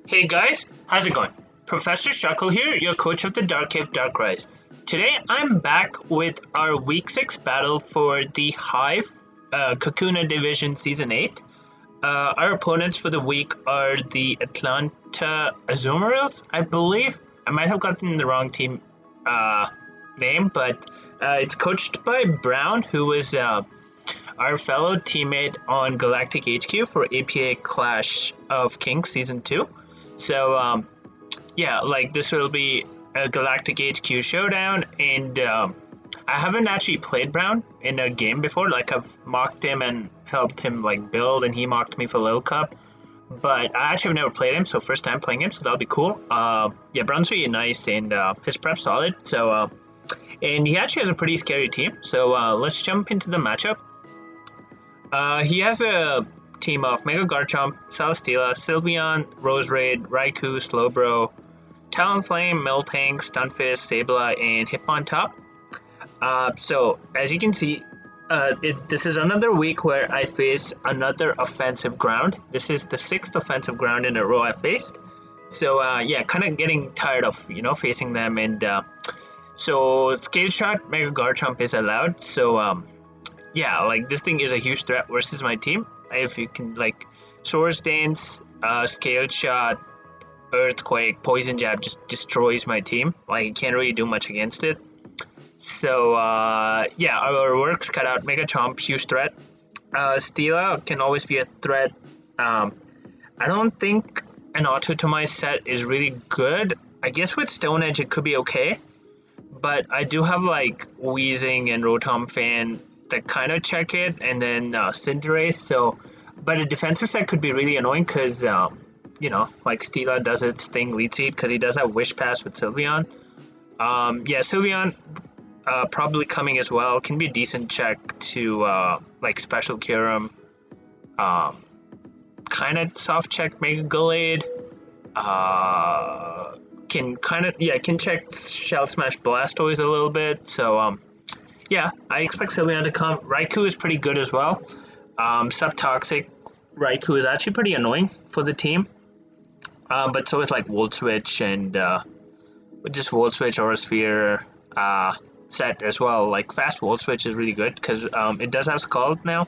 Hey guys, how's it going? Professor Shuckle here, your coach of the Dark Cave Dark Rise. Today I'm back with our Week 6 battle for the Hive Kakuna Division Season 8. Our opponents for the week are the Atlanta Azumarils, I believe. I might have gotten the wrong team name, but it's coached by Brown, who was our fellow teammate on Galactic HQ for APA Clash of Kings Season 2. So, yeah, like this will be a Galactic HQ showdown, and I haven't actually played Brown in a game before. Like, I've mocked him and helped him, like, build, and he mocked me for Little Cup. But I actually have never played him, so first time playing him, so that'll be cool. Yeah, Brown's really nice, and his prep's solid, so, and he actually has a pretty scary team, so let's jump into the matchup. He has a team of Mega Garchomp, Celesteela, Sylveon, Roserade, Raikou, Slowbro, Talonflame, Miltank, Stunfisk, Sableye, and Hitmontop. So, as you can see, this is another week where I face another offensive ground. This is the 6th offensive ground in a row I faced. So, yeah, kind of getting tired of, facing them. And so, Scale Shot, Mega Garchomp is allowed. So, yeah, like, this thing is a huge threat versus my team. If you can, like, Swords Dance, Scale Shot, Earthquake, Poison Jab just destroys my team. Like, you can't really do much against it. So, yeah, our work's cut out. Mega Chomp, huge threat. Steela can always be a threat. I don't think an Autotomize set is really good. I guess with Stone Edge it could be okay. But I do have, like, Weezing and Rotom Fan that kind of check it, and then Cinderace. So, but a defensive set could be really annoying because, like Steela does its thing, Lead Seed, because he does have Wish Pass with Sylveon. Yeah, Sylveon probably coming as well. Can be a decent check to like Special Cure him. Kind of soft check Mega Gallade. Can check Shell Smash Blastoise a little bit. So yeah, I expect Sylveon to come. Raikou is pretty good as well. Subtoxic Raikou is actually pretty annoying for the team. But so is like Volt Switch and just Volt Switch or a Sphere set as well. Like Fast Volt Switch is really good because it does have Scald now.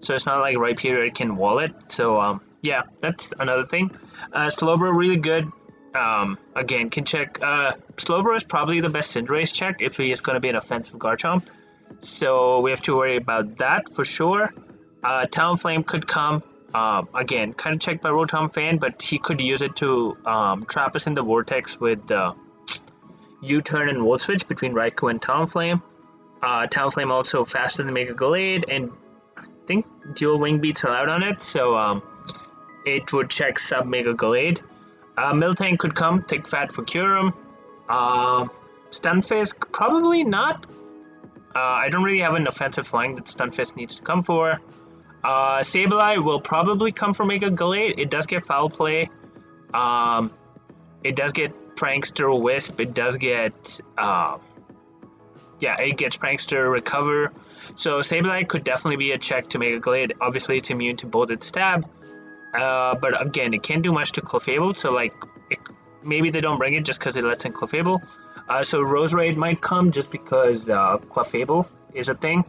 So it's not like Rhyperior it can wall it. So yeah, that's another thing. Slowbro really good. Again, can check. Slowbro is probably the best Cinderace check if he is going to be an offensive Garchomp. So we have to worry about that for sure. Talonflame could come. Again, kind of checked by Rotom Fan, but he could use it to trap us in the Vortex with U-Turn and Volt Switch between Raikou and Talonflame. Talonflame also faster than Mega Gallade, and I think Dual Wing Beat's allowed on it, so it would check sub Mega Gallade. Miltank could come, take Fat for Kyurem. Stunfisk, probably not. I don't really have an offensive flying that Stunfisk needs to come for. Sableye will probably come for Mega Gallade. It does get Foul Play. It does get Prankster Wisp. It does get... yeah, it gets Prankster Recover. So Sableye could definitely be a check to Mega Gallade. Obviously, it's immune to both its stab. But again, it can't do much to Clefable, so like maybe they don't bring it just because it lets in Clefable. So Roserade might come just because Clefable is a thing.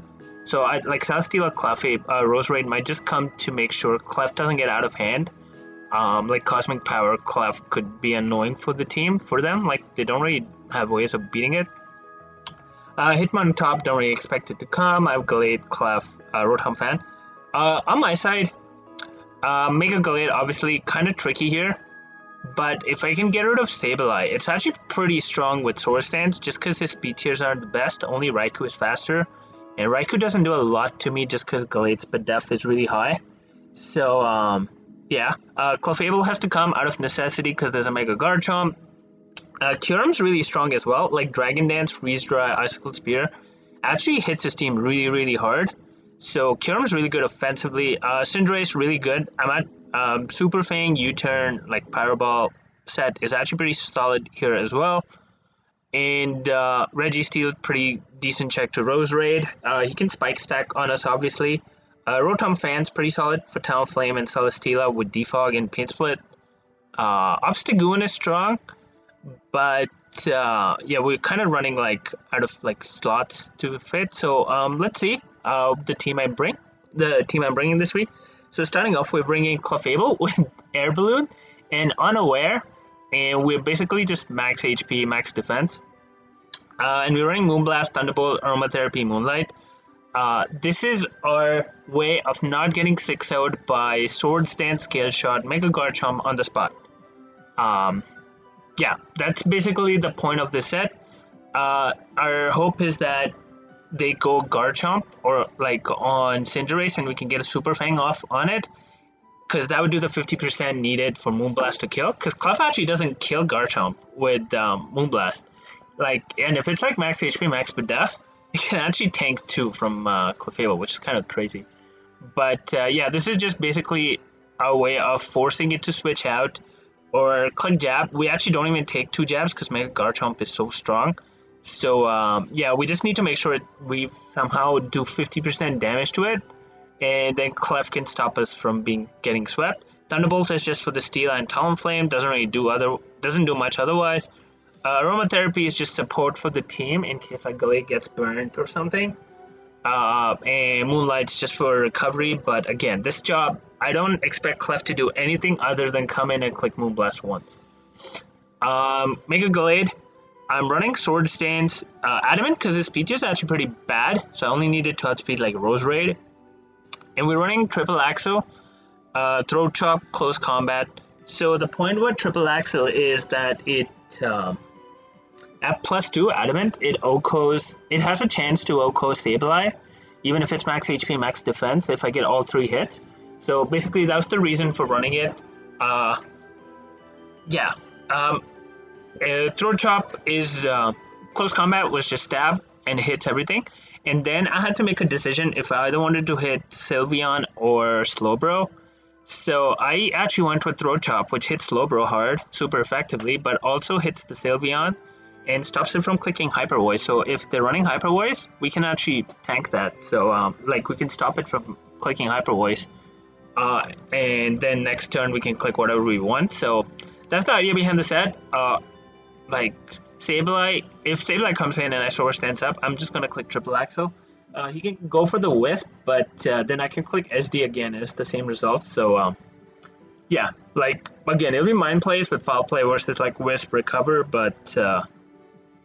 So I like Celesteela, Roserade might just come to make sure Clef doesn't get out of hand. Like Cosmic Power Clef could be annoying for the team, for them. Like they don't really have ways of beating it. Hitmontop, don't really expect it to come. I have Gallade, Clef, Rotom Fan. On my side, Mega Gallade obviously kind of tricky here, but if I can get rid of Sableye, it's actually pretty strong with Swords Dance just because his speed tiers aren't the best. Only Raikou is faster, and Raikou doesn't do a lot to me just because Gallade's speed def is really high. So yeah, Clefable has to come out of necessity because there's a Mega Garchomp. Kyurem's really strong as well, like Dragon Dance, Freeze Dry, Icicle Spear actually hits his team really hard. So Kyurem's really good offensively. Cinderace really good. I'm at Super Fang, U-Turn, like Pyro Ball set is actually pretty solid here as well. And Registeel, pretty decent check to Roserade. He can Spike Stack on us, obviously. Rotom Fan's pretty solid for Talonflame and Celesteela with Defog and Paint Split. Obstagoon is strong, but yeah, we're kind of running like out of like slots to fit. So let's see the team I'm bringing this week. So starting off, we're bringing Clefable with Air Balloon and Unaware, and we're basically just max HP, max defense. And we're running Moonblast, Thunderbolt, Aromatherapy, Moonlight. This is our way of not getting 6 out by Sword Stance, Scale Shot, Mega Garchomp on the spot. Um, yeah, that's basically the point of this set. Our hope is that they go Garchomp or like on Cinderace and we can get a Super Fang off on it, because that would do the 50% needed for Moonblast to kill, because Clef actually doesn't kill Garchomp with Moonblast. Like, and if it's like max HP, max def, it can actually tank 2 from Clefable, which is kind of crazy. But yeah, this is just basically a way of forcing it to switch out or click jab. We actually don't even take 2 jabs because Mega Garchomp is so strong. So yeah, we just need to make sure we somehow do 50% damage to it, and then Clef can stop us from getting swept. Thunderbolt is just for the Steel and Talonflame, doesn't do much otherwise. Aromatherapy is just support for the team in case like Gallade gets burnt or something. And Moonlight's just for recovery, but again, this job, I don't expect Clef to do anything other than come in and click Moonblast once. Mega Gallade, I'm running Sword Stance Adamant because his speed is actually pretty bad, so I only needed to outspeed like Rose Raid. And we're running Triple Axle, Throat Chop, Close Combat. So the point with Triple Axle is that it at +2 Adamant, it has a chance to OHKO Sableye, even if it's max HP, max defense, if I get all 3 hits. So basically, that's the reason for running it. Yeah. Throat Chop is Close Combat was just stab and hits everything. And then I had to make a decision if I either wanted to hit Sylveon or Slowbro. So I actually went with Throat Chop, which hits Slowbro hard, super effectively, but also hits the Sylveon and stops it from clicking Hyper Voice. So if they're running Hyper Voice, we can actually tank that. So like we can stop it from clicking Hyper Voice, and then next turn we can click whatever we want. So that's the idea behind the set. Like Sableye, if Sableye comes in and I Sword Stance up, I'm just gonna click Triple Axle. He can go for the Wisp, but then I can click SD again. It's the same result. So yeah, like again, it'll be Mind Plays with Foul Play versus like Wisp Recover, but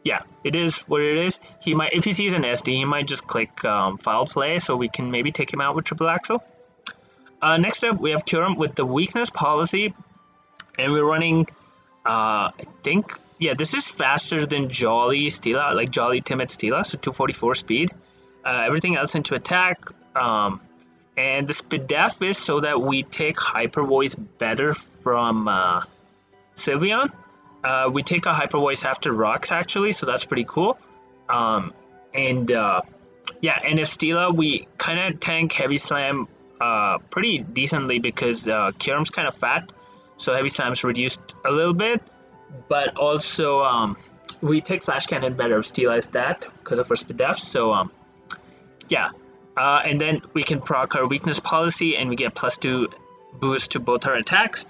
yeah, it is what it is. He might, if he sees an SD, he might just click Foul Play, so we can maybe take him out with Triple Axle. Next up, we have Kyurem with the Weakness Policy, and we're running, I think, yeah, this is faster than Jolly Stila, like Jolly Timid Stila, so 244 speed. Everything else into attack, and the speed def is so that we take Hyper Voice better from Sylveon. We take a Hyper Voice after Rocks actually, so that's pretty cool. Yeah, and if Stila, we kind of tank Heavy Slam pretty decently because Kyurem's kind of fat, so Heavy Slam's reduced a little bit, but also we take Flash Cannon better if Stila is that because of our speed def. So yeah, and then we can proc our Weakness Policy and we get +2 boost to both our attacks.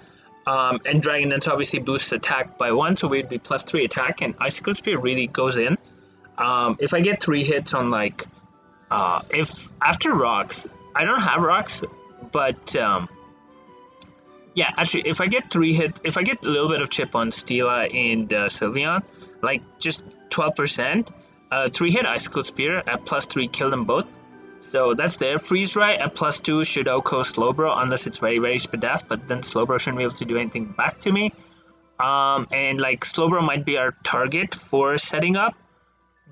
And Dragon Dance obviously boosts attack by 1, so we'd be +3 attack, and Icicle Spear really goes in. If I get 3 hits on like, if after Rocks, I don't have Rocks, but yeah, actually, if I get 3 hits, if I get a little bit of chip on Stila and Sylveon, like just 12%, 3-hit Icicle Spear at +3 kill them both. So that's there. Freeze Ray at +2 should OHKO Slowbro unless it's very, very spadaf, but then Slowbro shouldn't be able to do anything back to me. And like Slowbro might be our target for setting up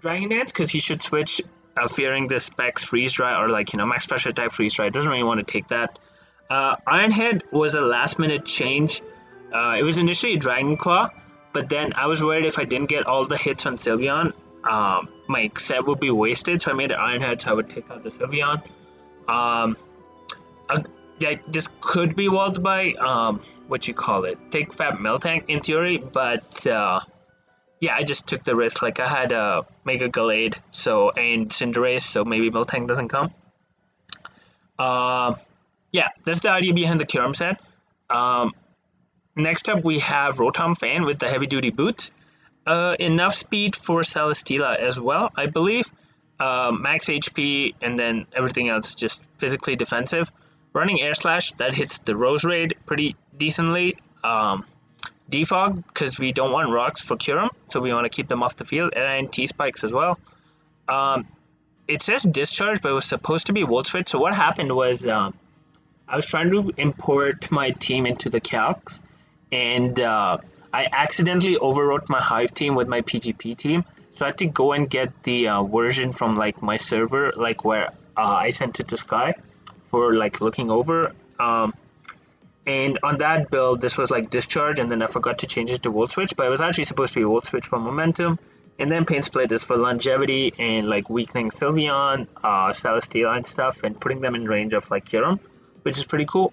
Dragon Dance because he should switch fearing this Specs Freeze Dry or like, you know, Max Pressure Attack Freeze Dry. Doesn't really want to take that. Iron Head was a last minute change. It was initially Dragon Claw, but then I was worried if I didn't get all the hits on Sylveon, my set would be wasted, so I made an Iron Head so I would take out the Sylveon. Yeah, this could be walled by what you call it, take Fab Miltank in theory, but yeah, I just took the risk. Like I had a Mega Gallade, so and Cinderace, so maybe Miltank doesn't come. Yeah, that's the idea behind the Kyurem set. Next up, we have Rotom Fan with the heavy duty boots. Enough speed for Celesteela as well, I believe. Max HP, and then everything else just physically defensive. Running Air Slash, that hits the Rose Raid pretty decently. Defog, because we don't want rocks for Kyurem, so we want to keep them off the field, and T-Spikes as well. It says Discharge, but it was supposed to be Volt Switch, so what happened was I was trying to import my team into the calcs, and I accidentally overwrote my Hive team with my PGP team, so I had to go and get the version from like my server, like where I sent it to Sky for like looking over. And on that build, this was like Discharge, and then I forgot to change it to Volt Switch, but it was actually supposed to be Volt Switch for Momentum. And then Pain Split is for longevity and like weakening Sylveon, Celesteela and stuff, and putting them in range of like Kyurem, which is pretty cool.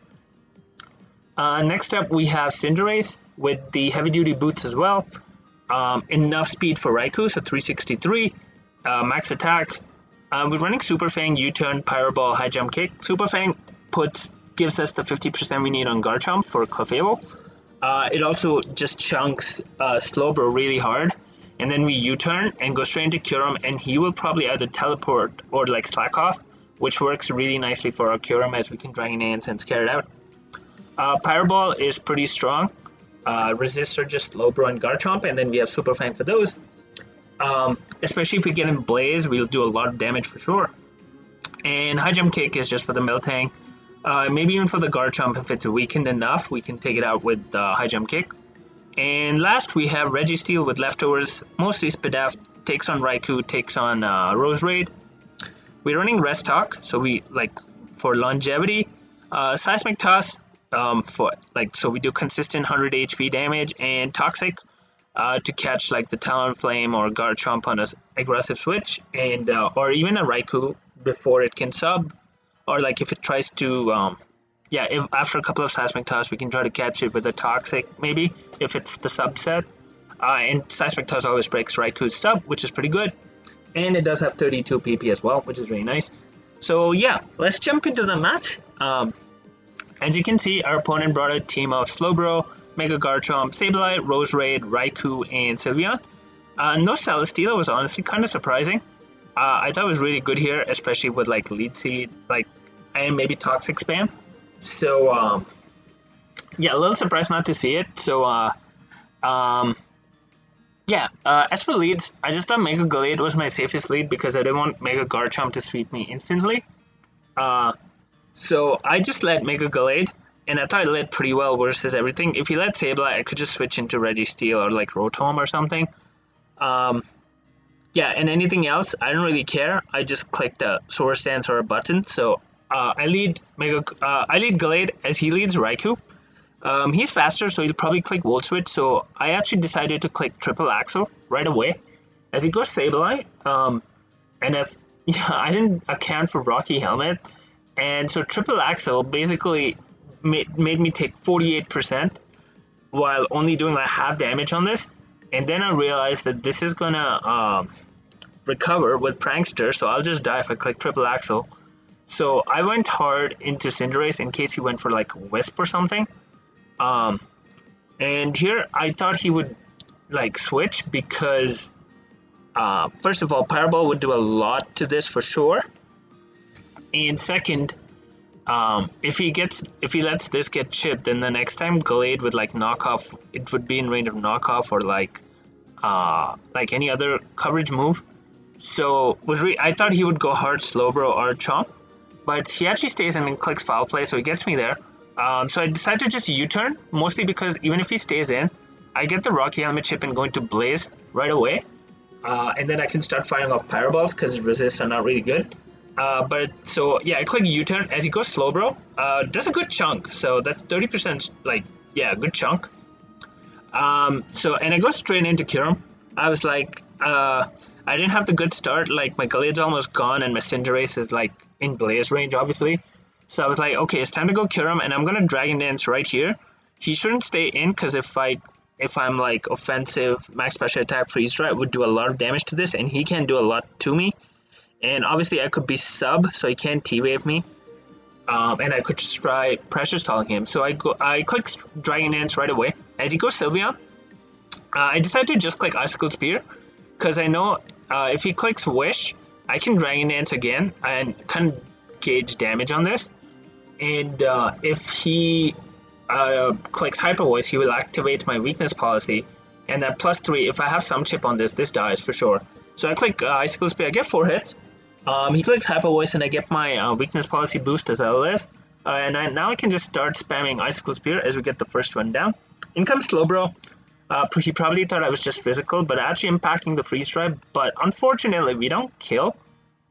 Next up, we have Cinderace with the heavy duty boots as well. Enough speed for Raikou, so 363. Max attack. We're running Super Fang, U-turn, Pyro Ball, High Jump Kick. Super Fang gives us the 50% we need on Garchomp for Clefable. It also just chunks Slowbro really hard, and then we U-turn and go straight into Kyurem, and he will probably either teleport or like slack off, which works really nicely for our Kyurem as we can Dragon Dance and scare it out. Pyro Ball is pretty strong. Resists are just Slowbro and Garchomp, and then we have Super Fang for those. Especially if we get in Blaze, we'll do a lot of damage for sure. And High Jump Kick is just for the Miltank. Maybe even for the Garchomp, if it's weakened enough, we can take it out with High Jump Kick. And last, we have Registeel with leftovers, mostly Spadaf, takes on Raikou, takes on Rose Raid. We're running Rest Talk, so we like for longevity. Seismic Toss, so we do consistent 100 HP damage, and Toxic to catch like the Talonflame or Garchomp on a aggressive switch, and or even a Raikou before it can sub. Or like if it tries to, if after a couple of Seismic Toss, we can try to catch it with a Toxic, maybe, if it's the subset. And Seismic Toss always breaks Raikou's sub, which is pretty good. And it does have 32 PP as well, which is really nice. So yeah, let's jump into the match. As you can see, our opponent brought a team of Slowbro, Mega Garchomp, Sableye, Rose Raid, Raikou, and Sylveon. No Celesteela was honestly kind of surprising. I thought it was really good here, especially with like Lead Seed, and maybe Toxic spam. So a little surprised not to see it. So as for leads, I just thought Mega Gallade was my safest lead because I didn't want Mega Garchomp to sweep me instantly. So I just let Mega Gallade, and I thought it led pretty well versus everything. If he let Sableye, I could just switch into Registeel or like Rotom or something. And anything else, I don't really care. I just clicked a Swords Dance or a button. So I lead Gallade as he leads Raikou. He's faster, so he'll probably click Volt Switch. So I actually decided to click Triple Axle right away as he goes Sableye. I didn't account for Rocky Helmet, and so Triple Axle basically made me take 48% while only doing like half damage on this. And then I realized that this is gonna recover with Prankster, so I'll just die if I click Triple Axle. So I went hard into Cinderace in case he went for like Wisp or something. And here I thought he would like switch because first of all, Pyro Ball would do a lot to this for sure. And second, if he lets this get chipped, then the next time Gallade would like knock off, it would be in range of knockoff or like any other coverage move. So I thought he would go hard Slowbro or Chomp, but he actually stays in and clicks Foul Play, so he gets me there. So I decided to just U-turn, mostly because even if he stays in, I get the Rocky Helmet chip and go into Blaze right away, and then I can start firing off Pyro Balls because resists are not really good. I click U-turn as he goes Slowbro. Does a good chunk, so that's 30%, good chunk. And I go straight into Kyurem. I was like, I didn't have the good start, like my Gallade's almost gone and my Cinderace is like in Blaze range, obviously. So I was like, okay, it's time to go Kyurem, and I'm gonna Dragon Dance right here. He shouldn't stay in, because if I'm like offensive, max special attack, freeze dry, it would do a lot of damage to this, and he can do a lot to me. And obviously I could be sub, so he can't T-Wave me. and I could just try pressure stalling him. So I click Dragon Dance right away. As he goes Sylveon, I decided to just click Icicle Spear because I know if he clicks Wish, I can Dragon Dance again and kind of gauge damage on this. And if he clicks Hyper Voice, he will activate my weakness policy. And that +3, if I have some chip on this, this dies for sure. So I click Icicle Spear, I get 4 hits. He clicks Hyper Voice, and I get my weakness policy boost as I live. Now I can just start spamming Icicle Spear as we get the first one down. In comes Slowbro. He probably thought I was just physical, but actually impacting the Freeze Dry. But unfortunately, we don't kill.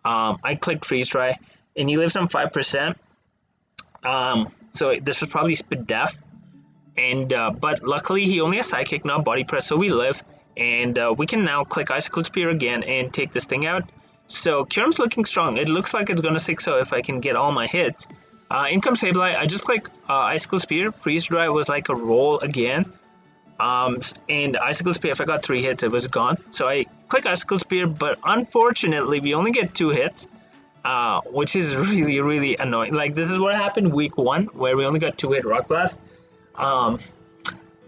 I clicked Freeze Dry, and he lives on 5%. So this was probably Spit Def. And but luckily he only has Psychic, not Body Press, so we live. And we can now click Icicle Spear again and take this thing out. So Kyurem's looking strong. It looks like it's going to 6-0 if I can get all my hits. In comes Sableye. I just click Icicle Spear. Freeze Dry was like a roll again. And Icicle Spear, if I got 3 hits, it was gone. So I click Icicle Spear, but unfortunately we only get 2 hits. Which is really, really annoying. Like, this is what happened week 1, where we only got 2 hit Rock Blast. Yeah,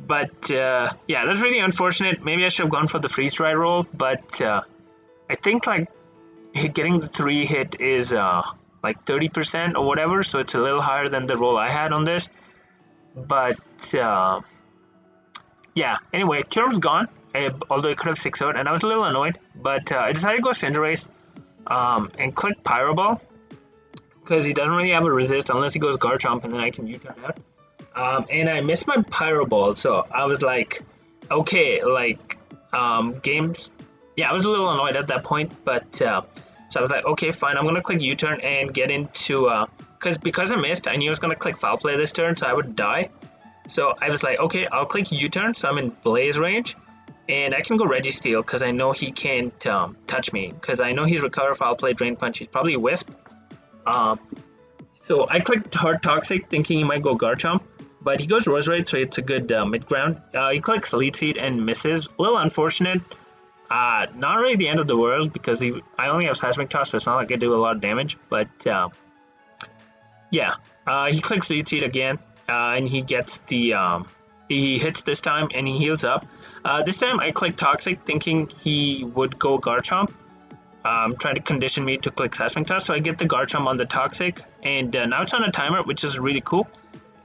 that's really unfortunate. Maybe I should have gone for the Freeze Dry roll, but I think like getting the 3 hit is like 30% or whatever, so it's a little higher than the roll I had on this. But yeah, anyway, Kyurem's gone, although it could have 6 out, and I was a little annoyed, but I decided to go Cinderace and click Pyro Ball because he doesn't really have a resist unless he goes Garchomp, and then I can U-turn out. And I missed my Pyro Ball, so I was like, okay, like, games, yeah, I was a little annoyed at that point, but, so I was like, okay, fine, I'm gonna click U-turn and get into, because I missed, I knew I was gonna click Foul Play this turn, so I would die, so I was like, okay, I'll click U-turn, so I'm in Blaze range, and I can go Registeel, because I know he can't, touch me, because I know he's Recover, Foul Play, Drain Punch, he's probably Wisp, so I clicked Hard Toxic, thinking he might go Garchomp, but he goes Roserade, so it's a good mid-ground. He clicks Lead Seed and misses. A little unfortunate. Not really the end of the world, because I only have Seismic Toss, so it's not like I do a lot of damage. But, yeah. He clicks Lead Seed again, and he gets the... he hits this time, and he heals up. This time, I clicked Toxic, thinking he would go Garchomp. Trying to condition me to click Seismic Toss, so I get the Garchomp on the Toxic. And now it's on a timer, which is really cool.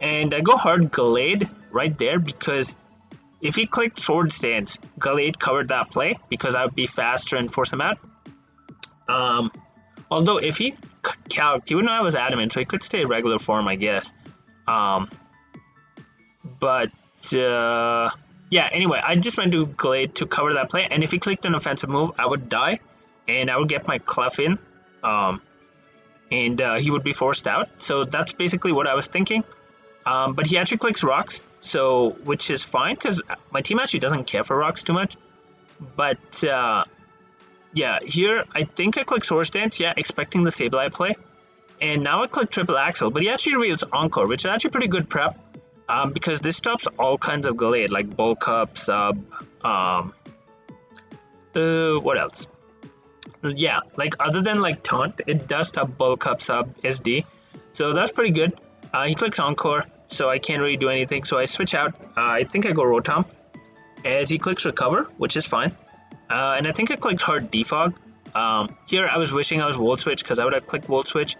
And I go hard Gallade right there because if he clicked Sword Stance, Gallade covered that play because I would be faster and force him out. Although if he calced, he would know I was Adamant, so he could stay regular form, I guess. Yeah, anyway, I just went to Gallade to cover that play, and if he clicked an offensive move, I would die, and I would get my Clef in, and he would be forced out. So that's basically what I was thinking. But he actually clicks Rocks, so which is fine because my team actually doesn't care for Rocks too much. But yeah, here I think I click Sword Stance, yeah, expecting the Sableye play, and now I click Triple Axle. But he actually reveals Encore, which is actually pretty good prep, because this stops all kinds of Gallade like Bulk Up, Sub, what else? Yeah, like other than like Taunt, it does stop Bulk Up, Sub, SD, so that's pretty good. He clicks Encore, so I can't really do anything, so I switch out. I think I go Rotom, as he clicks Recover, which is fine. And I think I clicked Hard Defog. Here I was wishing I was Volt Switch, because I would have clicked Volt Switch.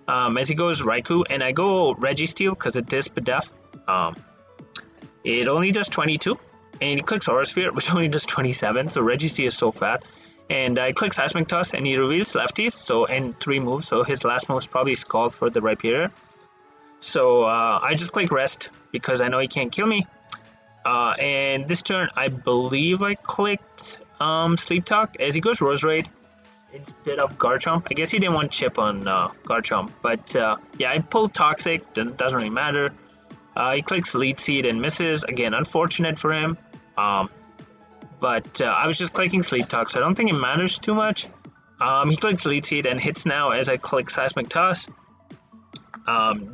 As he goes Raikou, and I go Registeel, because it is Spidef. It only does 22, and he clicks Aura Sphere, which only does 27, so Registeel is so fat. And I click Seismic Toss, and he reveals Lefties, so and 3 moves, so his last move is probably Scald for the Rhyperior. So I just click Rest because I know he can't kill me. And this turn, I believe I clicked Sleep Talk as he goes Roserade instead of Garchomp. I guess he didn't want Chip on Garchomp, but yeah, I pulled Toxic. Doesn't really matter. He clicks Lead Seed and misses. Again, unfortunate for him. But I was just clicking Sleep Talk, so I don't think it matters too much. He clicks Lead Seed and hits now as I click Seismic Toss.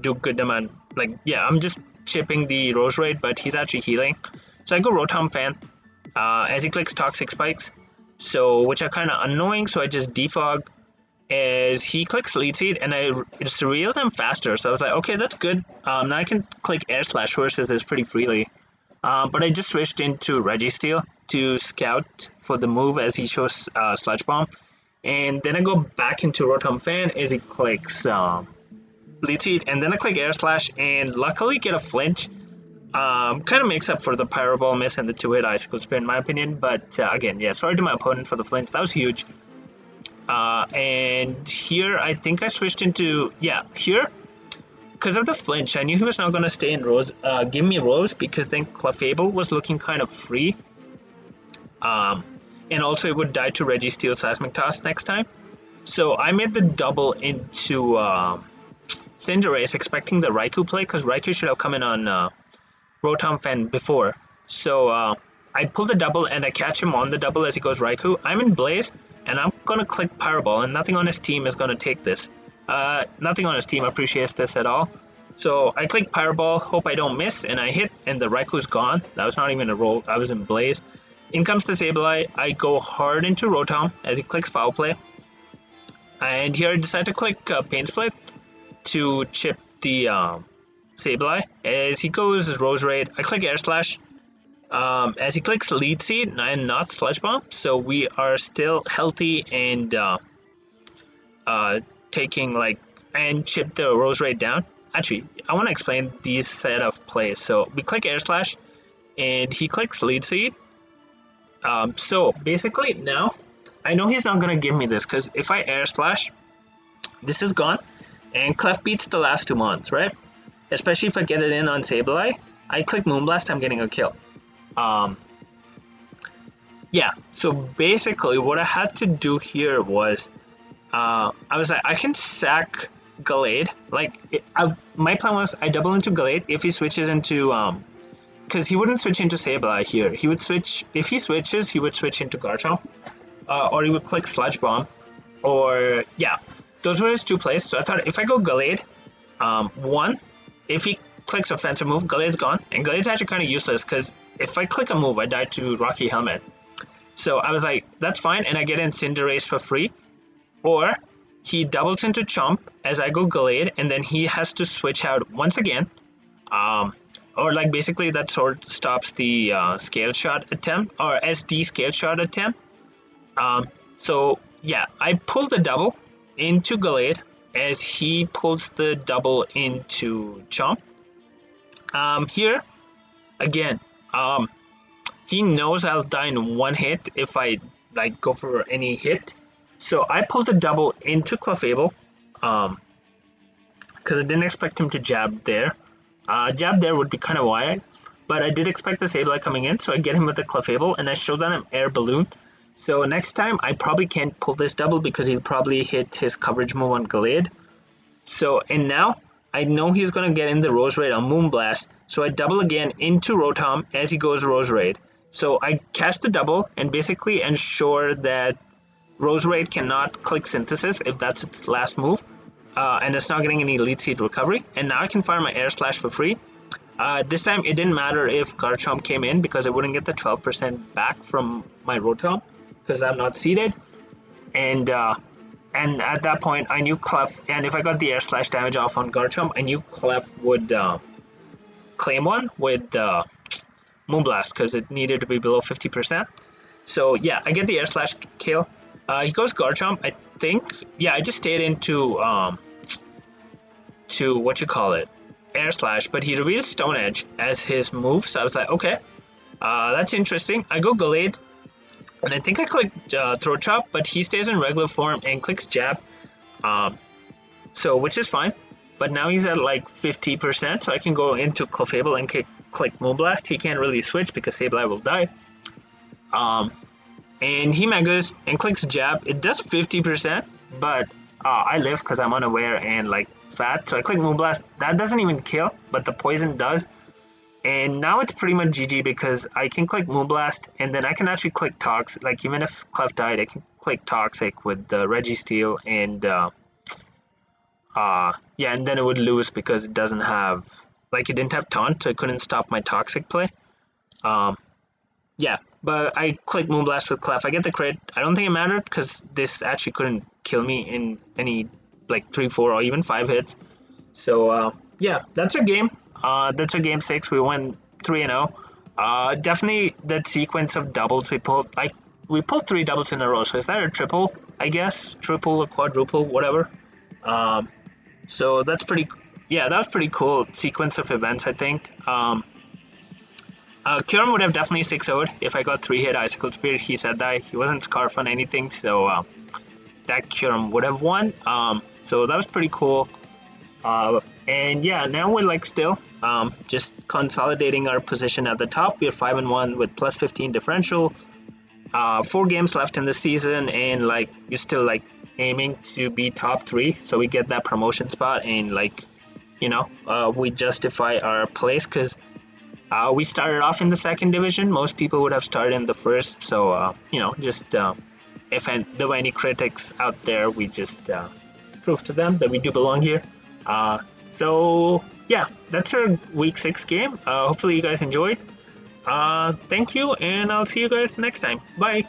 Do good amount, like, yeah, I'm just chipping the Roserade, but he's actually healing. So I go Rotom Fan, as he clicks Toxic Spikes, so which are kind of annoying, so I just defog, as he clicks lead seed, and I just reeled him faster. So I was like, okay, that's good. Now I can click air slash versus this pretty freely. But I just switched into Registeel to scout for the move as he shows Sludge Bomb. And then I go back into Rotom Fan as he clicks lead seed, and then I click air slash and luckily get a flinch. Kind of makes up for the Pyro Ball miss and the 2-hit Icicle Spear in my opinion. But again, yeah, sorry to my opponent for the flinch. That was huge. And here I think I switched into, yeah, here because of the flinch I knew he was not going to stay in Rose, give me Rose, because then Clefable was looking kind of free, and also it would die to Registeel Seismic Toss next time. So I made the double into Cinderace, expecting the Raikou play, because Raikou should have come in on Rotom Fan before. So I pull the double and I catch him on the double as he goes Raikou. I'm in Blaze, and I'm going to click Pyro Ball, and nothing on his team is going to take this. Nothing on his team appreciates this at all. So I click Pyro Ball, hope I don't miss, and I hit, and the Raikou's gone. That was not even a roll, I was in Blaze. In comes the Sableye, I go hard into Rotom as he clicks Foul Play. And here I decide to click Pain Split to chip the Sableye. As he goes Rose Raid, I click Air Slash. As he clicks Lead Seed and not Sludge Bomb, so we are still healthy and taking like and chip the Rose Raid down. Actually, I want to explain these set of plays. So we click Air Slash, and he clicks Lead Seed. So basically now I know he's not gonna give me this, because if I Air Slash, this is gone, and Clef beats the last 2 mons, right? Especially if I get it in on Sableye. I click Moonblast, I'm getting a kill. Yeah, so basically what I had to do here was I was like, I can sack Gallade. Like, my plan was I double into Gallade if he switches into because he wouldn't switch into Sableye here. He would switch, if he switches, he would switch into Garchomp, or he would click Sludge Bomb, or yeah, those were his 2 plays. So I thought if I go Gallade, one, if he clicks offensive move, Gallade's gone, and Gallade's actually kind of useless because if I click a move, I die to Rocky Helmet. So I was like, that's fine, and I get in Cinderace for free, or he doubles into Chomp as I go Gallade, and then he has to switch out once again. Or like basically that sort of stops the Scale Shot attempt, or SD Scale Shot attempt. So yeah, I pull the double into Gallade as he pulls the double into Chomp. Here, again, he knows I'll die in 1 hit if I like go for any hit. So I pulled the double into Clefable, because I didn't expect him to jab there. Jab there would be kind of wide, but I did expect the Sableye coming in, so I get him with the Clefable, and I show down an Air Balloon. So next time, I probably can't pull this double because he'll probably hit his coverage move on Gallade. So, and now, I know he's going to get in the Rose Raid on Moonblast, so I double again into Rotom as he goes Rose Raid. So I catch the double and basically ensure that Rose Raid cannot click Synthesis if that's its last move. And it's not getting any Lead Seed recovery. And now I can fire my Air Slash for free. This time it didn't matter if Garchomp came in because I wouldn't get the 12% back from my Rotom because I'm not seeded. And at that point I knew Clef, and if I got the Air Slash damage off on Garchomp, I knew Clef would claim one with Moonblast because it needed to be below 50%. So yeah, I get the Air Slash kill. He goes Garchomp, I think. Yeah, I just stayed into to what you call it, Air Slash, but he revealed Stone Edge as his move. So I was like, okay, that's interesting. I go Gallade, and I think I click Throat Chop, but he stays in regular form and clicks Jab, so which is fine. But now he's at like 50%, so I can go into Clefable and click Moonblast. He can't really switch because Sableye will die. And he Megas and clicks Jab. It does 50%, but I live because I'm unaware and like fat. So I click Moonblast. That doesn't even kill, but the poison does. And now it's pretty much GG because I can click Moonblast and then I can actually click Toxic. Like even if Clef died, I can click Toxic with the Registeel and yeah, and then it would lose because it doesn't have, like, it didn't have Taunt, so it couldn't stop my Toxic play. yeah, but I clicked Moonblast with Clef. I get the crit. I don't think it mattered because this actually couldn't kill me in any like 3, 4, or even 5 hits. So yeah, that's our game. That's our game 6. We went 3-0. Definitely that sequence of doubles we pulled. Like we pulled 3 doubles in a row. So is that a triple? I guess triple or quadruple, whatever. Um, so that's pretty. Yeah, that was pretty cool sequence of events. I think. Kieran would have definitely 6 0'd if I got 3 hit Icicle Spirit. He said that he wasn't Scarf on anything, so that Kieran would have won. So that was pretty cool. And yeah, now we're like still just consolidating our position at the top. We're 5-1 with plus 15 differential. 4 games left in the season, and like we're still like aiming to be top 3, so we get that promotion spot, and like we justify our place because we started off in the second division. Most people would have started in the first, so just if there were any critics out there, we just prove to them that we do belong here. So yeah, that's our week 6 game. Hopefully you guys enjoyed. Thank you, and I'll see you guys next time. Bye.